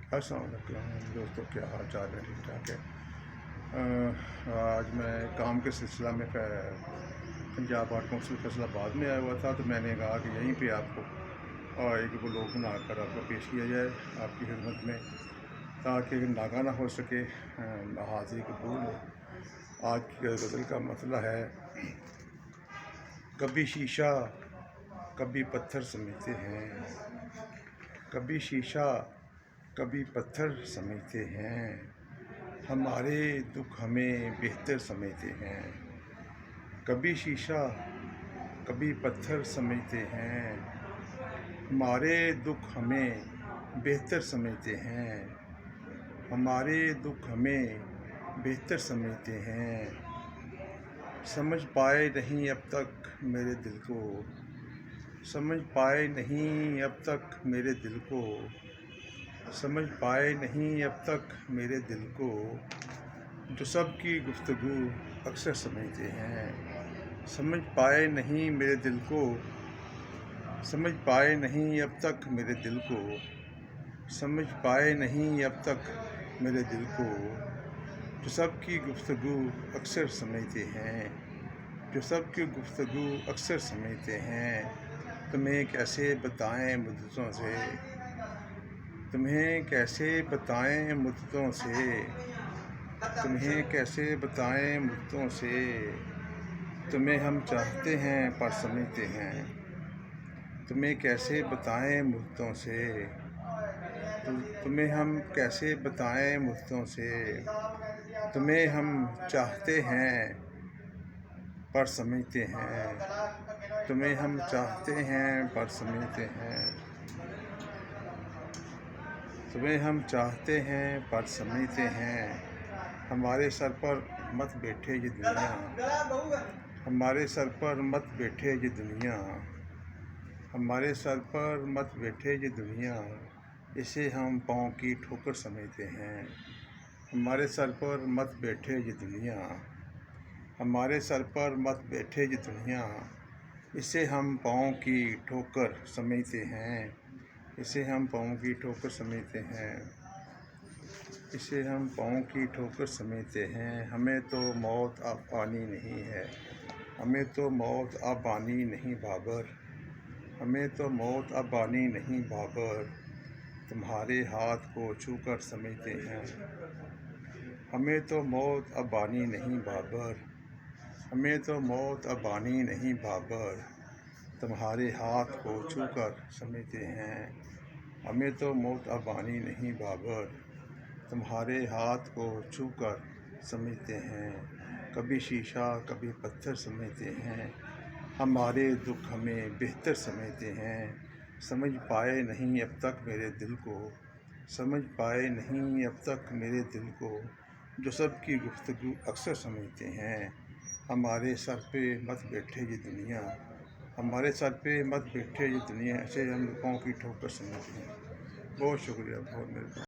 अस्सलाम वालेकुम दोस्तों, क्या हाल चाल है? ठीक ठाक है। आज मैं काम के सिलसिला में पंजाब बार कौंसिल फैसलाबाद में आया हुआ था, तो मैंने कहा कि यहीं पे आपको एक व्लॉग बनाकर आपको पेश किया जाए आपकी खिदमत में, ताकि नागा ना हो सके, हाज़िरी कबूल हो। आज की गज़ल का मसला है, कभी शीशा कभी पत्थर समझते हैं, कभी शीशा कभी पत्थर समझते हैं, हमारे दुख हमें बेहतर समझते हैं। कभी शीशा कभी पत्थर समझते हैं, हमारे दुख हमें बेहतर समझते हैं, हमारे दुख हमें बेहतर समझते हैं। समझ पाए नहीं अब तक मेरे दिल को, समझ पाए नहीं अब तक मेरे दिल को, समझ पाए नहीं अब तक मेरे दिल को, जो सबकी गुफ्तगू अक्सर समझते हैं। समझ पाए नहीं मेरे दिल को, समझ पाए नहीं अब तक मेरे दिल को, समझ पाए नहीं अब तक मेरे दिल को, जो सबकी गुफ्तगू अक्सर समझते हैं, जो सबकी गुफ्तगू अक्सर समझते हैं। तुम्हें कैसे बताएं मुद्दतों से, तुम्हें कैसे बताएं मुद्दतों से, तुम्हें कैसे बताएं मुद्दतों से, तुम्हें हम चाहते हैं पर समझते हैं। तुम्हें कैसे बताएं मुद्दतों से, तुम्हें हम कैसे बताएं मुद्दतों से, तुम्हें हम चाहते हैं पर समझते हैं। तुम्हें हम चाहते हैं पर समझते हैं, तुम्हें हम चाहते हैं पर समझते हैं। हमारे सर पर मत बैठे ये दुनिया, हमारे सर पर मत बैठे ये दुनिया, हमारे सर पर मत बैठे ये दुनिया, इसे हम पाँव की ठोकर समझते हैं। हमारे सर पर मत बैठे ये दुनिया, हमारे सर पर मत बैठे ये दुनिया, इसे हम पाँव की ठोकर समझते हैं। इसे हम पाँव की ठोकर समझते हैं, इसे हम पाँव की ठोकर समझते हैं। हमें तो मौत अब आनी नहीं है, हमें तो मौत अब आनी नहीं बाबर, हमें तो मौत अब आनी नहीं बाबर, तुम्हारे हाथ को छूकर समझते हैं। हमें तो मौत अब आनी नहीं बाबर, हमें तो मौत अब आनी नहीं बाबर, तुम्हारे हाथ को छूकर समझते हैं। हमें तो मौत अब आनी नहीं बाबर, तुम्हारे हाथ को छूकर समझते हैं। कभी शीशा कभी पत्थर समझते हैं, हमारे दुख हमें बेहतर समझते हैं। समझ पाए नहीं अब तक मेरे दिल को, समझ पाए नहीं अब तक मेरे दिल को, जो सबकी गुफ्तगू अक्सर समझते हैं। हमारे सर पे मत बैठे ये दुनिया, हमारे सर पे मत बैठे ये दुनिया, ऐसे हम लोगों की ठोकर समझते हैं। बहुत शुक्रिया, बहुत मेहरबानी।